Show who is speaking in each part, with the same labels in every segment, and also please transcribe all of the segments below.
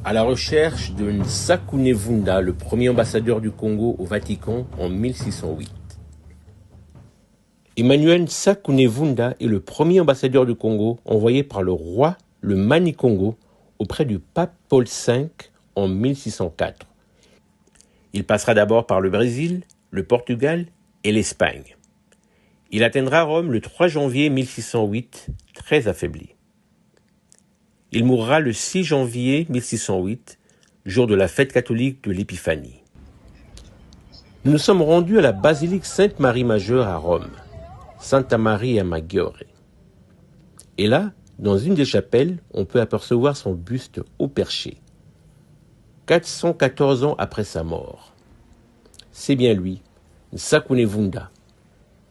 Speaker 1: À la recherche de Nsakunevunda, le premier ambassadeur du Congo au Vatican en 1608. Emmanuel Nsakunevunda est le premier ambassadeur du Congo envoyé par le roi le Mani-Congo auprès du pape Paul V en 1604. Il passera d'abord par le Brésil, le Portugal et l'Espagne. Il atteindra Rome le 3 janvier 1608, très affaibli. Il mourra le 6 janvier 1608, jour de la fête catholique de l'Épiphanie. Nous nous sommes rendus à la basilique Sainte-Marie-Majeure à Rome, Santa Maria Maggiore. Et là, dans une des chapelles, on peut apercevoir son buste haut perché, 414 ans après sa mort. C'est bien lui, Nsakunevunda,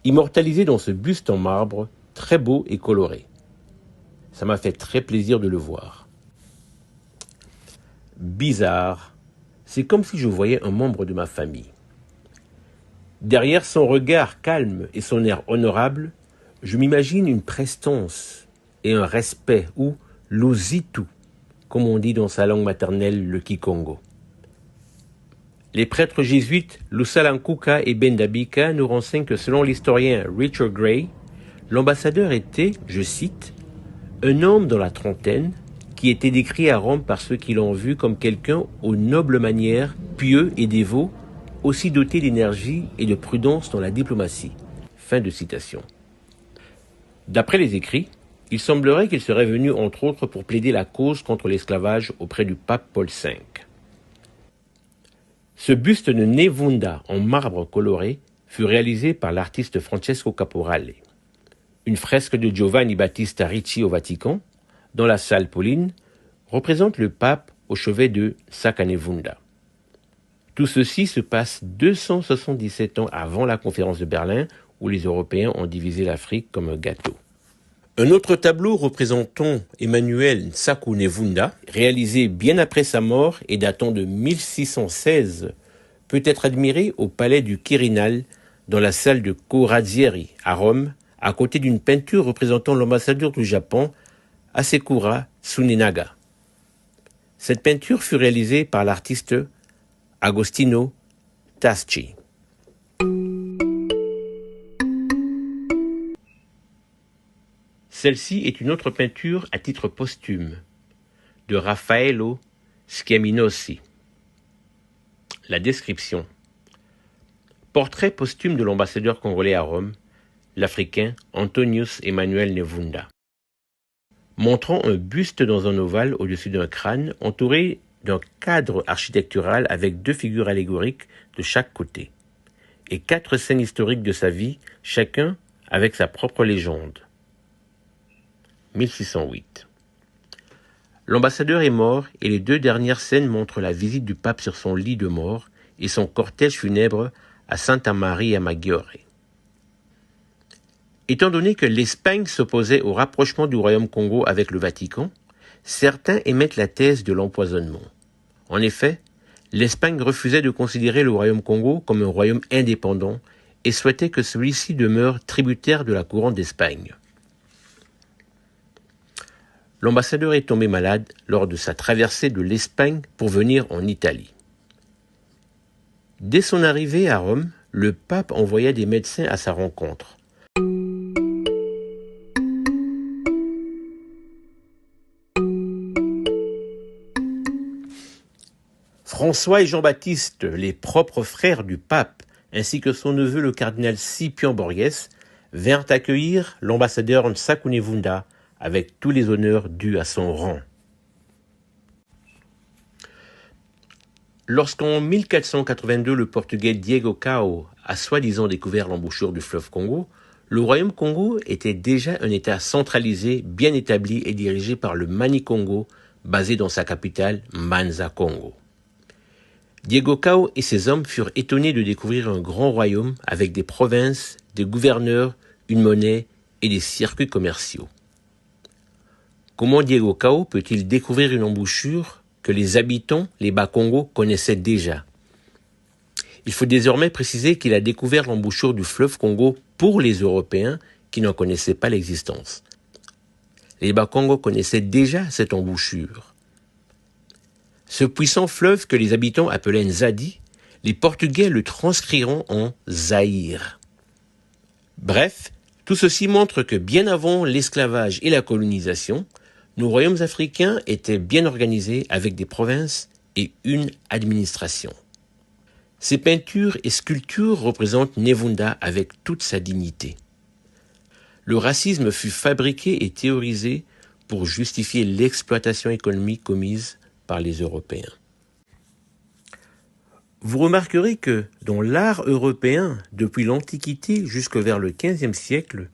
Speaker 1: immortalisé dans ce buste en marbre, très beau et coloré. Ça m'a fait très plaisir de le voir. Bizarre, c'est comme si je voyais un membre de ma famille. Derrière son regard calme et son air honorable, je m'imagine une prestance et un respect, ou l'ositu, comme on dit dans sa langue maternelle, le Kikongo. Les prêtres jésuites Lusalankuka et Bendabika nous renseignent que selon l'historien Richard Gray, l'ambassadeur était, je cite, un homme dans la trentaine qui était décrit à Rome par ceux qui l'ont vu comme quelqu'un aux nobles manières, pieux et dévot, aussi doté d'énergie et de prudence dans la diplomatie. Fin de citation. D'après les écrits, il semblerait qu'il serait venu entre autres pour plaider la cause contre l'esclavage auprès du pape Paul V. Ce buste de Nevunda en marbre coloré fut réalisé par l'artiste Francesco Caporale. Une fresque de Giovanni Battista Ricci au Vatican, dans la salle Pauline, représente le pape au chevet de Nsakunevunda. Tout ceci se passe 277 ans avant la conférence de Berlin, où les Européens ont divisé l'Afrique comme un gâteau. Un autre tableau représentant Emmanuel Nsakunevunda, réalisé bien après sa mort et datant de 1616, peut être admiré au palais du Quirinal, dans la salle de Corazzieri à Rome, à côté d'une peinture représentant l'ambassadeur du Japon, Hasekura Tsunenaga. Cette peinture fut réalisée par l'artiste Agostino Tasci. Celle-ci est une autre peinture à titre posthume, de Raffaello Schiaminosi. La description. Portrait posthume de l'ambassadeur congolais à Rome, l'Africain Antonius Emmanuel Nevunda. Montrant un buste dans un ovale au-dessus d'un crâne, entouré d'un cadre architectural avec 2 figures allégoriques de chaque côté, et 4 scènes historiques de sa vie, chacun avec sa propre légende. 1608. L'ambassadeur est mort et les 2 dernières scènes montrent la visite du pape sur son lit de mort et son cortège funèbre à Santa Maria Maggiore. Étant donné que l'Espagne s'opposait au rapprochement du royaume Congo avec le Vatican, certains émettent la thèse de l'empoisonnement. En effet, l'Espagne refusait de considérer le royaume Congo comme un royaume indépendant et souhaitait que celui-ci demeure tributaire de la couronne d'Espagne. L'ambassadeur est tombé malade lors de sa traversée de l'Espagne pour venir en Italie. Dès son arrivée à Rome, le pape envoya des médecins à sa rencontre. François et Jean-Baptiste, les propres frères du pape, ainsi que son neveu le cardinal Scipion Borges, vinrent accueillir l'ambassadeur Nsakunevunda avec tous les honneurs dus à son rang. Lorsqu'en 1482 le portugais Diego Cao a soi-disant découvert l'embouchure du fleuve Congo, le royaume Congo était déjà un État centralisé, bien établi et dirigé par le Mani-Congo, basé dans sa capitale Manza-Congo. Diego Cao et ses hommes furent étonnés de découvrir un grand royaume avec des provinces, des gouverneurs, une monnaie et des circuits commerciaux. Comment Diego Cao peut-il découvrir une embouchure que les habitants, les Bas-Congo, connaissaient déjà? Il faut désormais préciser qu'il a découvert l'embouchure du fleuve Congo pour les Européens qui n'en connaissaient pas l'existence. Les Bas-Congo connaissaient déjà cette embouchure. Ce puissant fleuve que les habitants appelaient Nzadi, les Portugais le transcriront en Zaïre. Bref, tout ceci montre que bien avant l'esclavage et la colonisation, nos royaumes africains étaient bien organisés avec des provinces et une administration. Ces peintures et sculptures représentent Nevunda avec toute sa dignité. Le racisme fut fabriqué et théorisé pour justifier l'exploitation économique commise par les Européens. Vous remarquerez que dans l'art européen, depuis l'Antiquité jusque vers le XVe siècle,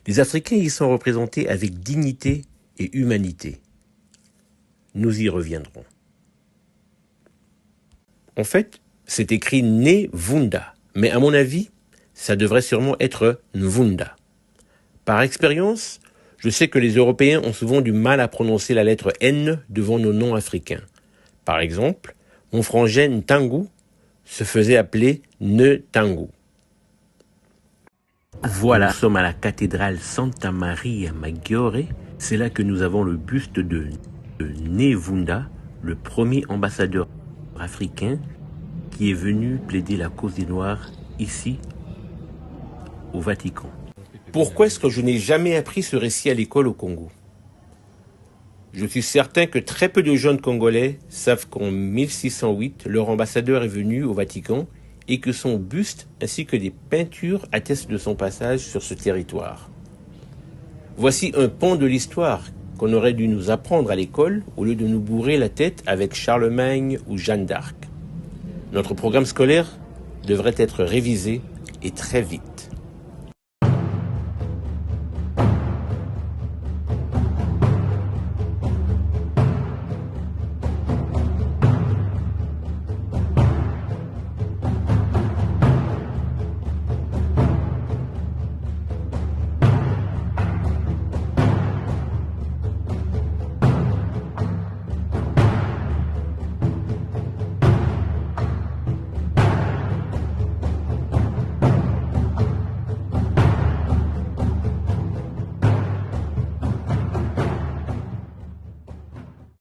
Speaker 1: les Africains y sont représentés avec dignité et humanité. Nous y reviendrons. En fait, c'est écrit Nevunda, mais à mon avis, ça devrait sûrement être Nvunda. Par expérience, je sais que les Européens ont souvent du mal à prononcer la lettre N devant nos noms africains. Par exemple, mon frangin Ntangu se faisait appeler Netangu. Voilà, nous sommes à la cathédrale Santa Maria Maggiore. C'est là que nous avons le buste de Nevunda, le premier ambassadeur africain qui est venu plaider la cause des Noirs ici, au Vatican. Pourquoi est-ce que je n'ai jamais appris ce récit à l'école au Congo? Je suis certain que très peu de jeunes Congolais savent qu'en 1608, leur ambassadeur est venu au Vatican et que son buste ainsi que des peintures attestent de son passage sur ce territoire. Voici un pan de l'histoire qu'on aurait dû nous apprendre à l'école au lieu de nous bourrer la tête avec Charlemagne ou Jeanne d'Arc. Notre programme scolaire devrait être révisé et très vite.